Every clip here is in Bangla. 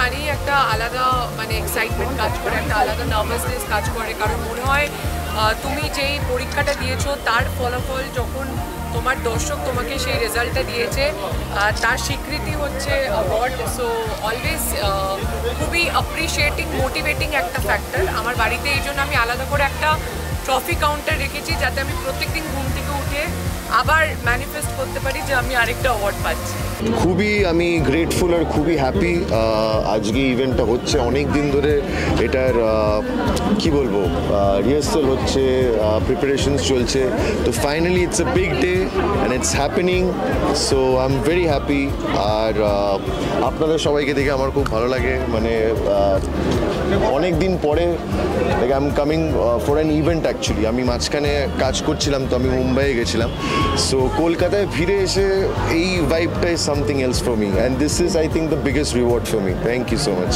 মানেই একটা আলাদা মানে এক্সাইটমেন্ট কাজ করে, একটা আলাদা নার্ভাসনেস কাজ করে, কারণ মনে হয় তুমি যেই পরীক্ষাটা দিয়েছো তার ফলাফল যখন তোমার দর্শক তোমাকে সেই রেজাল্টটা দিয়েছে, তার স্বীকৃতি হচ্ছে অ্যাওয়ার্ড। সো অলওয়েজ খুবই অ্যাপ্রিসিয়েটিং, মোটিভেটিং একটা ফ্যাক্টর। আমার বাড়িতে এই জন্য আমি আলাদা করে একটা ট্রফি কাউন্টার রেখেছি, যাতে আমি প্রত্যেকদিন ঘুম থেকে উঠে আবার ম্যানিফেস্ট করতে পারি যে আমি আরেকটা অ্যাওয়ার্ড পাচ্ছি। খুবই আমি গ্রেটফুল আর খুবই হ্যাপি। আজকে ইভেন্টটা হচ্ছে, অনেক দিন ধরে এটার কি বলবো রিহার্সাল হচ্ছে, প্রিপারেশনস চলছে, তো finally it's a big day and it's happening. So I am very happy. আর আপনাদের সবাইকে দেখে আমার খুব ভালো লাগে, মানে অনেক দিন পরে I am coming for an event actually. আমি মাঝখানে কাজ করছিলাম, তো আমি মুম্বাইয়ে গেছিলাম। সো কলকাতায় ফিরে এসে এই ভাইবটা is something else for me, and this is I think the biggest reward for me. Thank you so much.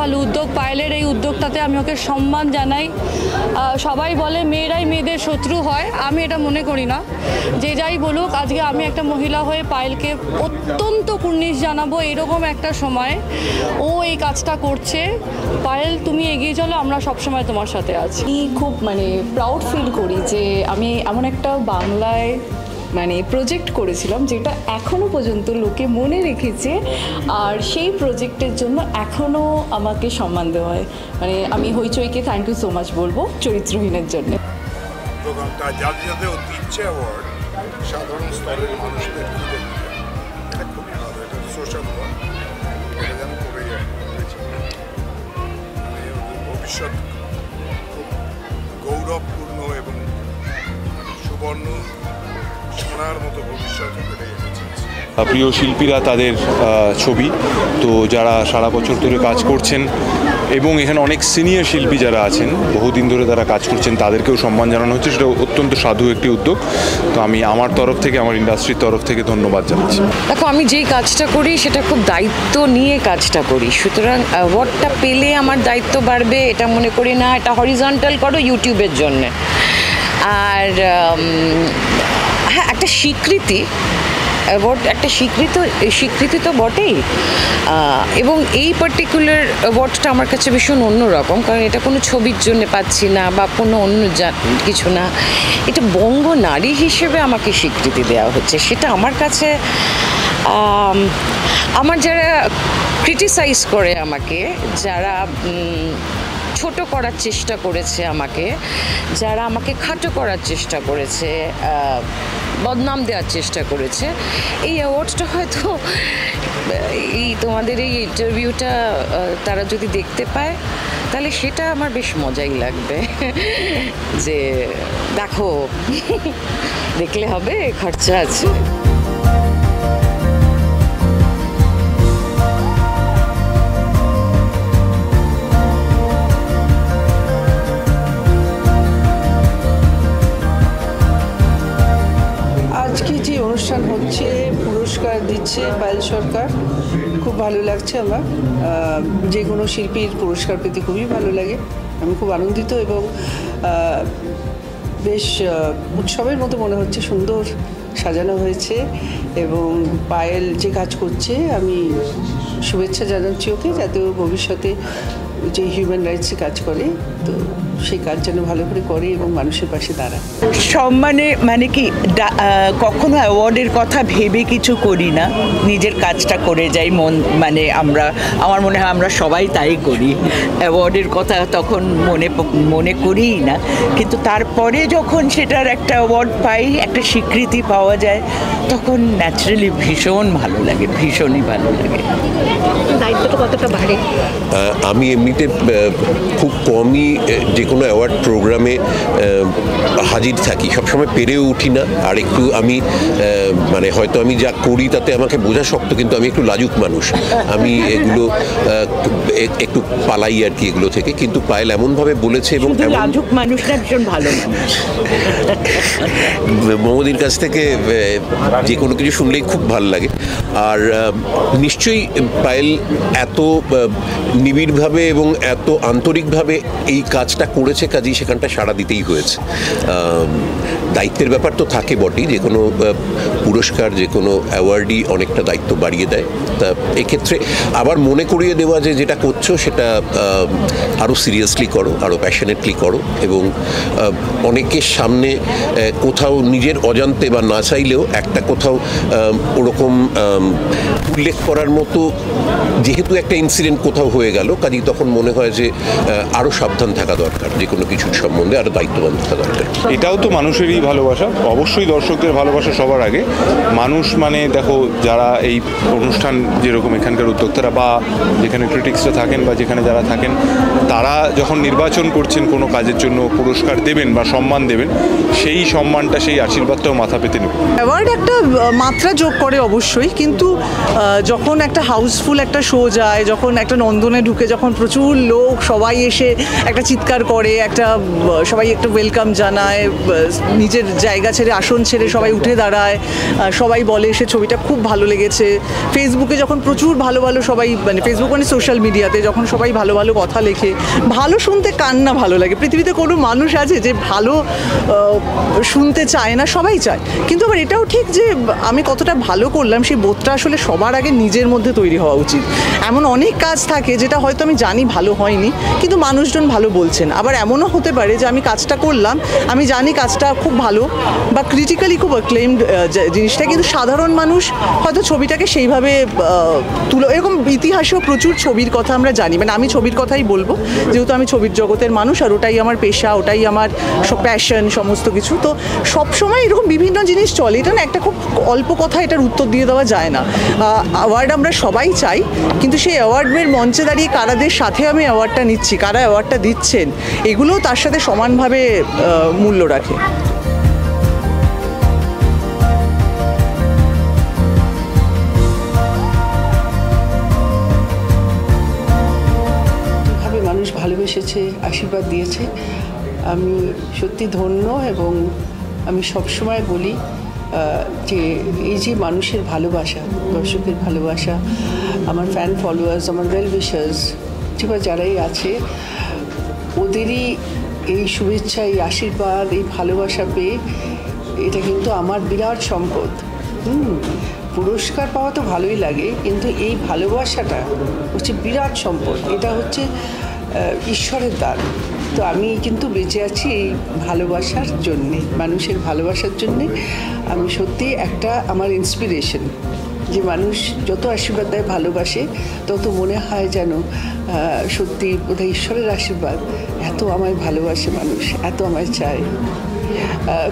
ভালো উদ্যোগ পায়েলের, এই উদ্যোগটাতে আমি ওকে সম্মান জানাই। সবাই বলে মেয়েরাই মেয়েদের শত্রু হয়, আমি এটা মনে করি না। যে যাই বলুক, আজকে আমি একটা মহিলা হয়ে পায়েলকে অত্যন্ত কুর্নিশ জানাবো এরকম একটা সময় ও এই কাজটা করছে। পায়েল, তুমি এগিয়ে চলো, আমরা সবসময় তোমার সাথে আছি। খুব মানে প্রাউড ফিল করি যে আমি এমন একটা বাংলায় মানে প্রজেক্ট করেছিলাম যেটা এখনও পর্যন্ত লোকে মনে রেখেছে, আর সেই প্রজেক্টের জন্য এখনও আমাকে সম্মান দেওয়া হয়। মানে আমি হইচইকে থ্যাংক ইউ সো মাচ বলবো চরিত্রহীনের জন্য। প্রোগ্রামটা যাদের যাদের দিচ্ছে অ্যাওয়ার্ড সাধারণ স্তরের মানুষদের এটা খুবই ভালো, এটা সোশ্যাল ওয়ার্ক, এটা যেন করে যায়। ভবিষ্যৎ খুব গৌরবপূর্ণ এবং সুবর্ণ সোনার মতো ভবিষ্যৎ পেতে গেছে। প্রিয় শিল্পীরা তাদের ছবি, তো যারা সারা বছর ধরে কাজ করছেন এবং এখানে অনেক সিনিয়র শিল্পী যারা আছেন বহুদিন ধরে তারা কাজ করছেন, তাদেরকেও সম্মান জানানো হচ্ছে। সেটা অত্যন্ত সাধু একটি উদ্যোগ। তো আমি আমার তরফ থেকে, আমার ইন্ডাস্ট্রির তরফ থেকে ধন্যবাদ জানাচ্ছি। দেখো, আমি যেই কাজটা করি সেটা খুব দায়িত্ব নিয়ে কাজটা করি, সুতরাং অ্যাওয়ার্ডটা পেলে আমার দায়িত্ব বাড়বে এটা মনে করি না। এটা হরিজন্টাল করো ইউটিউবের জন্যে। আর হ্যাঁ, একটা স্বীকৃতি, অ্যাওয়ার্ড একটা স্বীকৃতি তো বটেই। এবং এই পার্টিকুলার অ্যাওয়ার্ডটা আমার কাছে ভীষণ অন্যরকম, কারণ এটা কোনো ছবির জন্য পাচ্ছি না বা কোনো অন্য কিছু না। এটা বঙ্গ নারী হিসেবে আমাকে স্বীকৃতি দেওয়া হচ্ছে। সেটা আমার কাছে, আমার যারা ক্রিটিসাইজ করে আমাকে, যারা ছোট করার চেষ্টা করেছে আমাকে, যারা আমাকে খাটো করার চেষ্টা করেছে, বদনাম দেওয়ার চেষ্টা করেছে, এই অ্যাওয়ার্ডটা হয়তো এই তোমাদের এই ইন্টারভিউটা তারা যদি দেখতে পায় তাহলে সেটা আমার বেশ মজাই লাগবে। যে দেখো, দেখলে হবে, খরচা আছে। আজকে যে অনুষ্ঠান হচ্ছে, পুরস্কার দিচ্ছে পায়েল সরকার, খুব ভালো লাগছে আমার। যে কোনো শিল্পীর পুরস্কার পেতে খুবই ভালো লাগে, আমি খুব আনন্দিত এবং বেশ উৎসবের মতো মনে হচ্ছে। সুন্দর সাজানো হয়েছে এবং পায়েল যে কাজ করছে আমি শুভেচ্ছা জানাচ্ছি ওকে, যাতে ও ভবিষ্যতে যে হিউম্যান রাইটসে কাজ করে, তো সেই কাজ যেন ভালো করে করে এবং মানুষের পাশে দাঁড়ায়। সম্মানে মানে কি, কখনো অ্যাওয়ার্ডের কথা ভেবে কিছু করি না, নিজের কাজটা করে যাই। মানে আমার মনে হয় আমরা সবাই তাই করি। অ্যাওয়ার্ডের কথা তখন মনে করিই না, কিন্তু তারপরে যখন সেটার একটা অ্যাওয়ার্ড পাই, একটা স্বীকৃতি পাওয়া যায়, তখন ন্যাচারালি ভীষণ ভালো লাগে, ভীষণই ভালো লাগে। দায়িত্বটা কতটা ভারী? আমি এমনিতে খুব কমই যে কোনো অ্যাওয়ার্ড প্রোগ্রামে হাজির থাকি, সবসময় পেরেও উঠি না। আর একটু আমি মানে হয়তো আমি যা করি তাতে আমাকে বোঝা শক্ত, কিন্তু আমি একটু লাজুক মানুষ, আমি এগুলো একটু পালাই আর কি এগুলো থেকে। কিন্তু পায়েল এমনভাবে বলেছে, এবং লাজুক মানুষরা ভীষণ ভালো মানুষ। মমদির কাছ থেকে যে কোনো কিছু শুনলেই খুব ভালো লাগে। আর নিশ্চয়ই পায়েল পায়েল এত নিবিড়ভাবে এবং এত আন্তরিকভাবে এই কাজটা করেছে, কাজেই সেখানটা সাড়া দিতেই হয়েছে। দায়িত্বের ব্যাপার তো থাকে বটেই, যে কোনো পুরস্কার, যে কোনো অ্যাওয়ার্ডই অনেকটা দায়িত্ব বাড়িয়ে দেয়। তা এক্ষেত্রে আবার মনে করিয়ে দেওয়া যে যেটা করছো সেটা আরও সিরিয়াসলি করো, আরও প্যাশনেটলি করো, এবং অনেকের সামনে কোথাও নিজের অজান্তে বা না চাইলেও একটা কোথাও ওরকম উল্লেখ করার মতো, যেহেতু একটা ইনসিডেন্ট কোথাও হয়ে গেল, কাজেই তখন মনে হয় যে আরও সাবধান থাকা দরকার, যে কোনো কিছুর সম্বন্ধে আরও দায়িত্ববান থাকা দরকার। এটাও তো মানুষেরই ভালোবাসা, অবশ্যই দর্শকদের ভালোবাসা সবার আগে। মানুষ মানে দেখো, যারা এই অনুষ্ঠান যেরকম এখানকার উদ্যোক্তারা বা যেখানে ক্রিটিক্সরা থাকেন বা যেখানে যারা থাকেন, তারা যখন নির্বাচন করছেন কোনো কাজের জন্য, পুরস্কার দেবেন বা সম্মান দেবেন, সেই সম্মানটা, সেই আশীর্বাদটাও মাথা পেতে নেবে। অ্যাওয়ার্ড একটা মাত্রা যোগ করে অবশ্যই, কিন্তু যখন একটা হাউসফুল একটা শো যায়, যখন একটা নন্দনে ঢুকে যখন প্রচুর লোক সবাই এসে একটা চিৎকার করে, একটা সবাই একটা ওয়েলকাম জানায়, নিজের জায়গা ছেড়ে আসন ছেড়ে সবাই উঠে দাঁড়ায়, সবাই বলে সে ছবিটা খুব ভালো লেগেছে। ফেসবুকে যখন প্রচুর ভালো ভালো সবাই, মানে ফেসবুক মানে সোশ্যাল মিডিয়াতে যখন সবাই ভালো ভালো কথা লেখে, ভালো শুনতে কার না ভালো লাগে? পৃথিবীতে কোনো মানুষ আছে যে ভালো শুনতে চায় না? সবাই চায়। কিন্তু আবার এটাও ঠিক যে আমি কতটা ভালো করলাম সেই বোধটা আসলে সবার আগে নিজের মধ্যে তৈরি হওয়া উচিত। এমন অনেক কাজ থাকে যেটা হয়তো আমি জানি ভালো হয়নি, কিন্তু মানুষজন ভালো বলছেন। আবার এমনও হতে পারে যে আমি কাজটা করলাম, আমি জানি কাজটা খুব ভালো বা ক্রিটিক্যালি খুব অ্যাক্লেমড জিনিসটা, কিন্তু সাধারণ মানুষ হয়তো ছবিটাকে সেইভাবে এরকম ইতিহাসেও প্রচুর ছবির কথা আমরা জানি। মানে আমি ছবির কথাই বলবো, যেহেতু আমি ছবির জগতের মানুষ, আর ওটাই আমার পেশা, ওটাই আমার প্যাশন, সমস্ত কিছু। তো সবসময় এরকম বিভিন্ন জিনিস চলে। এটা না একটা খুব অল্প কথা, এটার উত্তর দিয়ে দেওয়া যায় না। অ্যাওয়ার্ড আমরা সবাই চাই, কিন্তু সেই অ্যাওয়ার্ডের মঞ্চে দাঁড়িয়ে কারাদের সাথে আমি অ্যাওয়ার্ডটা নিচ্ছি, কারা অ্যাওয়ার্ডটা দিচ্ছেন, এগুলোও তার সাথে সমানভাবে মূল্য রাখে। মানুষ ভালোবেসেছে, আশীর্বাদ দিয়েছে, আমি সত্যি ধন্য। এবং আমি সবসময় বলি যে এই যে মানুষের ভালোবাসা, দর্শকের ভালোবাসা, আমার ফ্যান ফলোয়ার্স, আমার ওয়েল উইশার্স, কিংবা যারাই আছে, ওদেরই এই শুভেচ্ছা, এই আশীর্বাদ, এই ভালোবাসা পেয়ে এটা কিন্তু আমার বিরাট সম্পদ। পুরস্কার পাওয়া তো ভালোই লাগে, কিন্তু এই ভালোবাসাটা হচ্ছে বিরাট সম্পদ। এটা হচ্ছে ঈশ্বরের দান। তো আমি কিন্তু বেঁচে আছি এই ভালোবাসার জন্যে, মানুষের ভালোবাসার জন্যে। আমি সত্যি একটা আমার ইন্সপিরেশন, যে মানুষ যত আশীর্বাদ দেয়, ভালোবাসে, তত মনে হয় যেন সত্যি বোধহয় ঈশ্বরের আশীর্বাদ, এত আমায় ভালোবাসে মানুষ, এত আমায় চায়।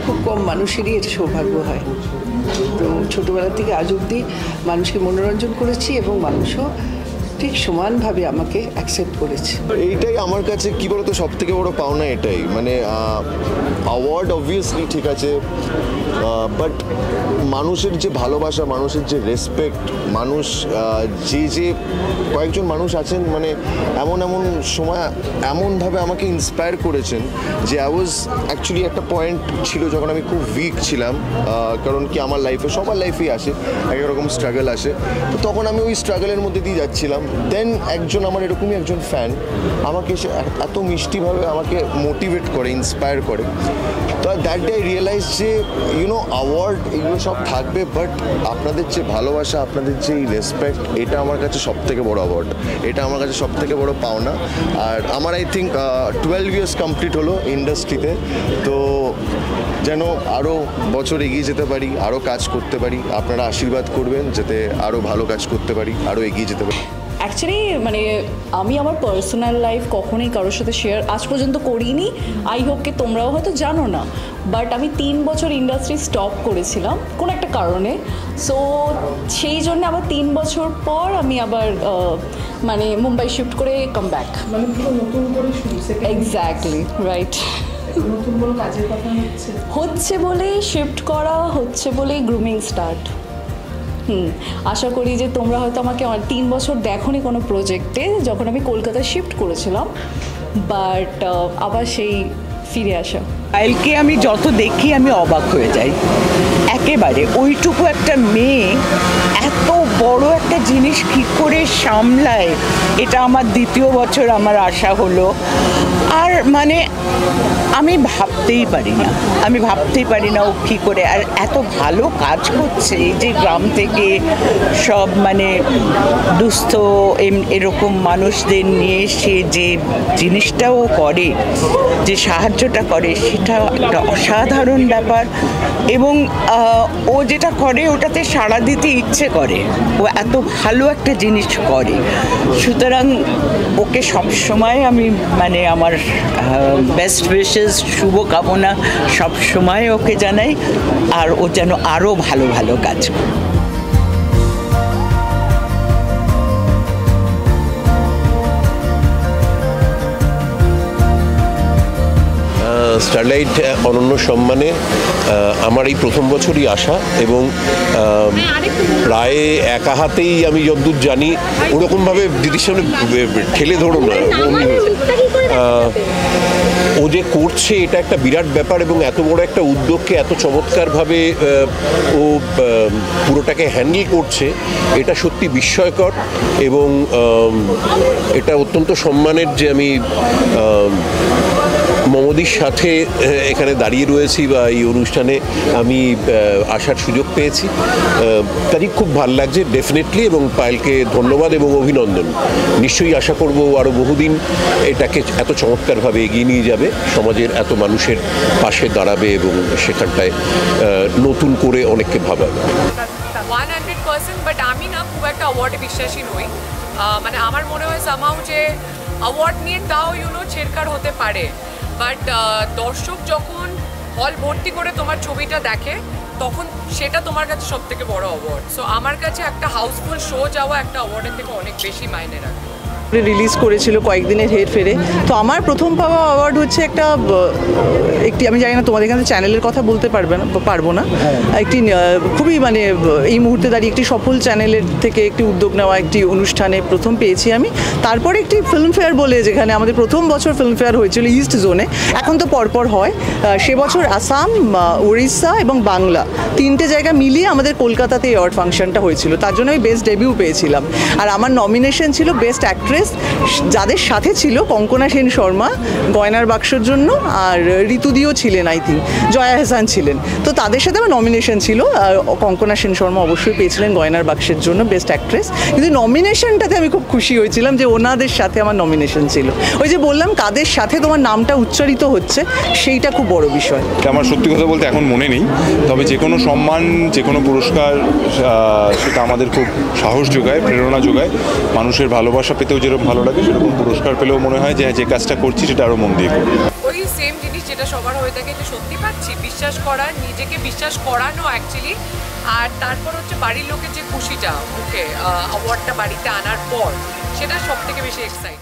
খুব কম মানুষেরই এটা সৌভাগ্য হয়। তো ছোটোবেলা থেকে আজ অবধি মানুষকে মনোরঞ্জন করেছি, এবং মানুষও ঠিক সমানভাবে আমাকে অ্যাকসেপ্ট করেছে। এইটাই আমার কাছে কি বলতো সব থেকে বড় পাওনা এটাই। মানে অ্যাওয়ার্ড অবভিয়াসলি ঠিক আছে, বাট মানুষের যে ভালোবাসা, মানুষের যে রেসপেক্ট, মানুষ যে কয়েকজন মানুষ আছেন, মানে এমন সময় এমনভাবে আমাকে ইন্সপায়ার করেছেন যে আই ওয়াজ অ্যাকচুয়ালি, একটা পয়েন্ট ছিল যখন আমি খুব উইক ছিলাম, কারণ কি আমার লাইফে, সবার লাইফেই আসে এক রকম স্ট্রাগল আসে, তো তখন আমি ওই স্ট্রাগলের মধ্যে দিয়ে যাচ্ছিলাম। দেন একজন আমার এরকমই একজন ফ্যান আমাকে এসে এত মিষ্টিভাবে আমাকে মোটিভেট করে, ইন্সপায়ার করে। তো দ্যাট ডে আই রিয়েলাইজ যে অ্যাওয়ার্ড এগুলো সব থাকবে, বাট আপনাদের যে ভালোবাসা, আপনাদের যে রেসপেক্ট, এটা আমার কাছে সব থেকে বড় অ্যাওয়ার্ড, এটা আমার কাছে সব থেকে বড় পাওনা। আর আমার আই থিঙ্ক 12 ইয়ার্স কমপ্লিট হলো ইন্ডাস্ট্রিতে, তো যেন আরও বছর এগিয়ে যেতে পারি, আরও কাজ করতে পারি। আপনারা আশীর্বাদ করবেন যাতে আরও ভালো কাজ করতে পারি, আরও এগিয়ে যেতে পারি। অ্যাকচুয়ালি মানে আমি আমার পার্সোনাল লাইফ কখনোই কারোর সাথে শেয়ার আজ পর্যন্ত করিনি। আই হোপ কি তোমরাও হয়তো জানো না, বাট আমি 3 বছর ইন্ডাস্ট্রি স্টপ করেছিলাম কোনো একটা কারণে। সো সেই জন্য আবার 3 বছর পর আমি আবার মানে মুম্বাই শিফট করে কাম ব্যাক, মানে পুরো নতুন করে শুরু। Exactly right. নতুন কোনো কাজের কথা হচ্ছে বলেই শিফট করা, হচ্ছে বলেই গ্রুমিং স্টার্ট। আশা করি যে তোমরা হয়তো আমাকে 3 বছর দেখোনি কোনো প্রজেক্টে, যখন আমি কলকাতায় শিফট করেছিলাম, বাট আবার সেই ফিরে আসা। পায়েলকে আমি যত দেখি আমি অবাক হয়ে যাই একেবারে। ওইটুকু একটা মেয়ে এত বড় একটা জিনিস কী করে সামলায়, এটা আমার দ্বিতীয় বছর আমার আশা হলো। আর মানে আমি ভাবতেই পারি না ও কী করে আর এত ভালো কাজ করছে। এই যে গ্রাম থেকে সব মানে দুস্থ এরকম মানুষদের নিয়ে সে যে জিনিসটাও করে, যে সাহায্যটা করে, সেটা একটা অসাধারণ ব্যাপার। এবং ও যেটা করে ওটাতে সাড়া দিতে ইচ্ছে করে, ও এত ভালো একটা জিনিস করে। সুতরাং ওকে সবসময় আমি মানে আমার বেস্ট উইশেস, শুভকামনা সবসময় ওকে জানাই, আর ও যেন আরও ভালো ভালো কাজ করে। স্টারলাইট অনন্য সম্মানে আমার এই প্রথম বছরই আসা, এবং প্রায় একা হাতেই আমি যতদূর জানি, ওরকমভাবে দিদির সামনে ঠেলে ধরো না, ও যে করছে এটা একটা বিরাট ব্যাপার। এবং এত বড় একটা উদ্যোগকে এত চমৎকারভাবে ও পুরোটাকে হ্যান্ডেল করছে, এটা সত্যি বিস্ময়কর। এবং এটা অত্যন্ত সম্মানের যে আমি মমদির সাথে এখানে দাঁড়িয়ে রয়েছি বা এই অনুষ্ঠানে আমি আসার সুযোগ পেয়েছি। কাজে খুব ভালো লাগছে ডেফিনেটলি, এবং পায়েলকে ধন্যবাদ এবং অভিনন্দন। নিশ্চয়ই আশা করব আরও বহুদিন এটাকে এত চমৎকারভাবে এগিয়ে নিয়ে যাবে, সমাজের এত মানুষের পাশে দাঁড়াবে এবং সেখানটায় নতুন করে অনেককে ভাবাবে। 100%, বাট আমি না খুব একটা অ্যাওয়ার্ডে বিশ্বাসী নই। মানে আমার মনে হয় সামহাউ যে অ্যাওয়ার্ড নিয়ে তাও ছেড়কাড় হতে পারে, বাট দর্শক যখন হল ভর্তি করে তোমার ছবিটা দেখে তখন সেটা তোমার কাছে সব থেকে বড় অ্যাওয়ার্ড। সো আমার কাছে একটা হাউসফুল শো যাওয়া একটা অ্যাওয়ার্ডের থেকে অনেক বেশি মাইনে রাখে। রিলিজ করেছিল কয়েকদিনের হেরফেরে। তো আমার প্রথম পাওয়া অ্যাওয়ার্ড হচ্ছে একটি আমি জানি না তোমাদের এখানে চ্যানেলের কথা বলতে পারবো না, একটি খুবই মানে এই মুহূর্তে দাঁড়িয়ে একটি সফল চ্যানেলের থেকে একটি উদ্যোগ নেওয়া একটি অনুষ্ঠানে প্রথম পেয়েছি আমি। তারপরে একটি ফিল্মফেয়ার বলে, যেখানে আমাদের প্রথম বছর ফিল্মফেয়ার হয়েছিল ইস্ট জোনে, এখন তো পরপর হয়। সে বছর আসাম, উড়িষ্যা এবং বাংলা তিনটে জায়গা মিলিয়ে আমাদের কলকাতাতে অ্যাওয়ার্ড ফাংশনটা হয়েছিল, তার জন্য আমি বেস্ট ডেবিউ পেয়েছিলাম। আর আমার নমিনেশন ছিল বেস্ট অ্যাক্ট্রেস, যাদের সাথে ছিল কঙ্কনা সেন শর্মা গয়নার বাক্সর জন্য, আর ঋতুদিও ছিলেন, আই থিঙ্ক জয়া হাসান ছিলেন। তো তাদের সাথে আমার নমিনেশন ছিল। কঙ্কনা সেন শর্মা অবশ্যই পেয়েছিলেন গয়নার বাক্সের জন্য বেস্ট অ্যাক্ট্রেস, কিন্তু নমিনেশনটাতে আমি খুব খুশি হয়েছিলাম যে ওনাদের সাথে আমার নমিনেশন ছিল। ওই যে বললাম কাদের সাথে তোমার নামটা উচ্চারিত হচ্ছে, সেইটা খুব বড় বিষয়। আমার সত্যি কথা বলতে এখন মনে নেই, তবে যে কোনো সম্মান, যে কোনো পুরস্কার সেটা আমাদের খুব সাহস যোগায়, প্রেরণা যোগায়। মানুষের ভালোবাসা পেতেও যেরকম ভালো লাগে, সেরকম পুরস্কার পেলেও মনে হয় যে কাজটা করছি সেটা আরও মন দিয়ে করি। ওই সেম জিনিস যেটা সবার হয়ে থাকে, যে সত্যি পাচ্ছি, বিশ্বাস করার, নিজেকে বিশ্বাস করানো অ্যাকচুয়ালি। আর তারপর হচ্ছে বাড়ির লোকের যে খুশিটা মুখে অ্যাওয়ার্ডটা বাড়িতে আনার পর, সেটা সব থেকে বেশি এক্সাইট।